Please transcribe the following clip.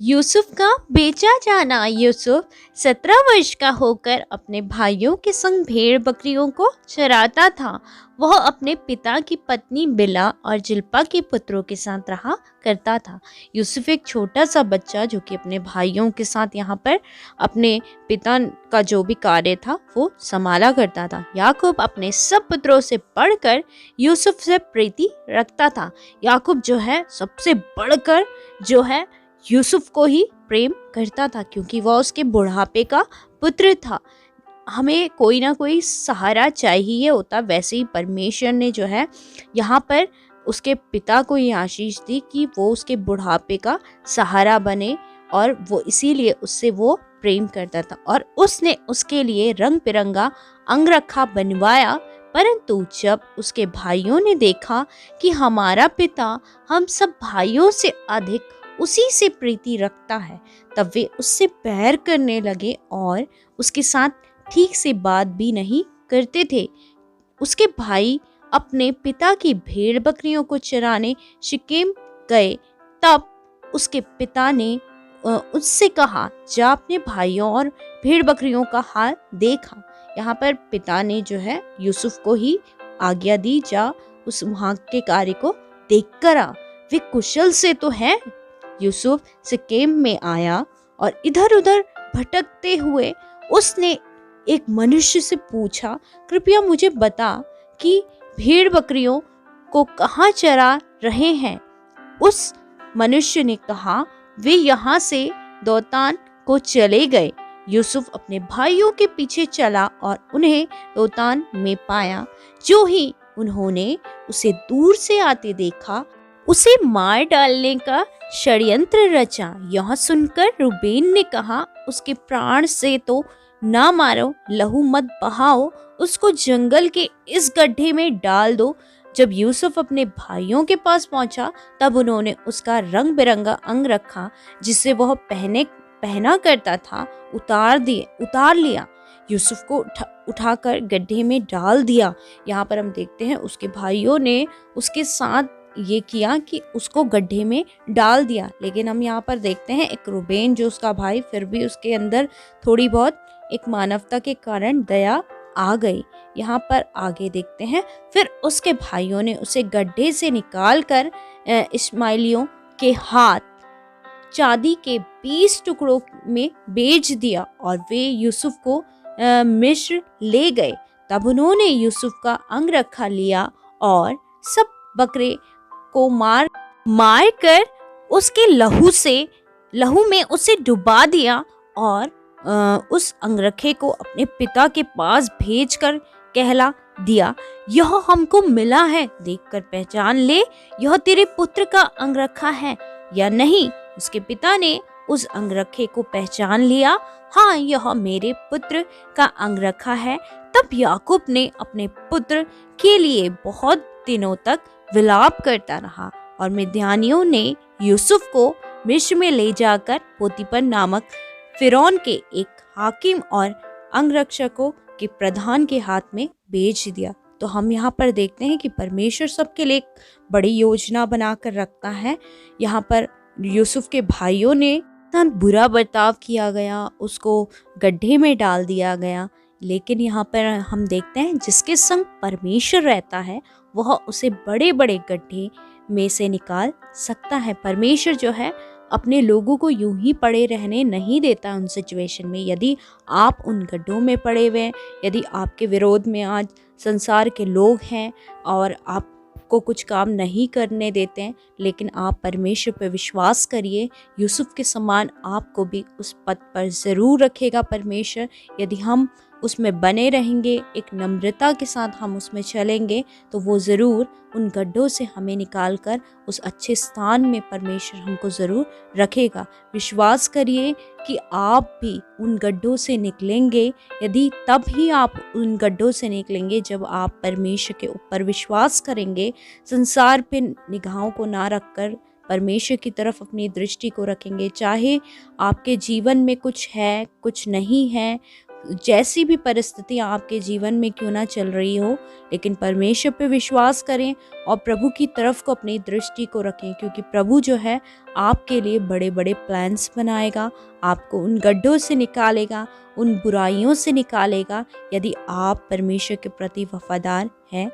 यूसुफ का बेचा जाना। यूसुफ 17 वर्ष का होकर अपने भाइयों के संग भेड़ बकरियों को चराता था। वह अपने पिता की पत्नी बिला और जिल्पा के पुत्रों के साथ रहा करता था। यूसुफ एक छोटा सा बच्चा जो कि अपने भाइयों के साथ यहाँ पर अपने पिता का जो भी कार्य था वो संभाला करता था। याकूब अपने सब पुत्रों से बढ़कर यूसुफ से प्रीति रखता था। याकूब जो है सबसे बढ़कर जो है यूसुफ को ही प्रेम करता था, क्योंकि वह उसके बुढ़ापे का पुत्र था। हमें कोई ना कोई सहारा चाहिए होता, वैसे ही परमेश्वर ने जो है यहाँ पर उसके पिता को ये आशीष दी कि वो उसके बुढ़ापे का सहारा बने, और वो इसीलिए उससे वो प्रेम करता था और उसने उसके लिए रंग बिरंगा अंगरखा बनवाया। परंतु जब उसके भाइयों ने देखा कि हमारा पिता हम सब भाइयों से अधिक उसी से प्रीति रखता है, तब वे उससे बैर करने लगे और उसके साथ ठीक से बात भी नहीं करते थे। उसके भाई अपने पिता की भेड़ बकरियों को चराने शिकेम गए। तब उसके पिता ने उससे कहा, जा अपने भाइयों और भेड़ बकरियों का हाल देखा। यहाँ पर पिता ने जो है यूसुफ को ही आज्ञा दी, जा उस वहां के कार्य को देख कर आ, वे कुशल से तो हैं। यूसुफ सिकेम में आया और इधर उधर भटकते हुए उसने एक मनुष्य से पूछा, कृपया मुझे बता कि भेड़ बकरियों को कहाँ चरा रहे हैं। उस मनुष्य ने कहा, वे यहाँ से दोतान को चले गए। यूसुफ अपने भाइयों के पीछे चला और उन्हें दोतान में पाया। जो ही उन्होंने उसे दूर से आते देखा, उसे मार डालने का षड्यंत्र रचा। यह सुनकर रूबेन ने कहा, उसके प्राण से तो ना मारो, लहू मत बहाओ, उसको जंगल के इस गड्ढे में डाल दो। जब यूसुफ अपने भाइयों के पास पहुंचा, तब उन्होंने उसका रंग बिरंगा अंग रखा जिसे वह पहना करता था उतार लिया। यूसुफ को उठाकर गड्ढे में डाल दिया। यहाँ पर हम देखते हैं उसके भाइयों ने उसके साथ ये किया कि उसको गड्ढे में डाल दिया। लेकिन हम यहाँ पर देखते हैं एक रूबेन जो उसका भाई, फिर भी उसके अंदर थोड़ी बहुत एक मानवता के कारण दया आ गई। यहाँ पर आगे देखते हैं, फिर उसके भाइयों ने उसे गड्ढे से निकालकर इस्माइलियों के हाथ चांदी के 20 टुकड़ों में बेच दिया और वे यूसुफ को मिस्र ले गए। तब उन्होंने यूसुफ का अंगरखा लिया और सब बकरे को मार कर उसके लहू में उसे डुबा दिया और उस अंगरखे को अपने पिता के पास भेजकर कहला दिया, यह हमको मिला है, देखकर पहचान ले यह तेरे पुत्र का अंगरखा है या नहीं। उसके पिता ने उस अंगरखे को पहचान लिया, हाँ यह मेरे पुत्र का अंगरखा है। तब याकूब ने अपने पुत्र के लिए बहुत दिनों तक विलाप करता रहा और मिद्यानियों ने यूसुफ को मिस्र में ले जाकर पोतीपर नामक फिरौन के एक हाकिम और अंगरक्षकों के प्रधान के हाथ में बेच दिया। तो हम यहाँ पर देखते हैं कि परमेश्वर सबके लिए एक बड़ी योजना बनाकर रखता है। यहाँ पर यूसुफ के भाइयों ने इतना बुरा बर्ताव किया गया, उसको गड्ढे में डाल दिया गया, लेकिन यहाँ पर हम देखते हैं जिसके संग परमेश्वर रहता है वह उसे बड़े बड़े गड्ढे में से निकाल सकता है। परमेश्वर जो है अपने लोगों को यूं ही पड़े रहने नहीं देता उन सिचुएशन में। यदि आप उन गड्ढों में पड़े हुए हैं, यदि आपके विरोध में आज संसार के लोग हैं और आपको कुछ काम नहीं करने देते हैं, लेकिन आप परमेश्वर पर विश्वास करिए, यूसुफ के समान आपको भी उस पद पर ज़रूर रखेगा परमेश्वर। यदि हम उसमें बने रहेंगे, एक नम्रता के साथ हम उसमें चलेंगे, तो वो ज़रूर उन गड्ढों से हमें निकाल कर उस अच्छे स्थान में परमेश्वर हमको ज़रूर रखेगा। विश्वास करिए कि आप भी उन गड्ढों से निकलेंगे। यदि तब ही आप उन गड्ढों से निकलेंगे जब आप परमेश्वर के ऊपर विश्वास करेंगे, संसार पे निगाहों को ना रखकर परमेश्वर की तरफ अपनी दृष्टि को रखेंगे। चाहे आपके जीवन में कुछ है कुछ नहीं है, जैसी भी परिस्थितियाँ आपके जीवन में क्यों ना चल रही हो, लेकिन परमेश्वर पे विश्वास करें और प्रभु की तरफ को अपनी दृष्टि को रखें, क्योंकि प्रभु जो है आपके लिए बड़े-बड़े प्लान्स बनाएगा, आपको उन गड्ढों से निकालेगा, उन बुराइयों से निकालेगा, यदि आप परमेश्वर के प्रति वफ़ादार हैं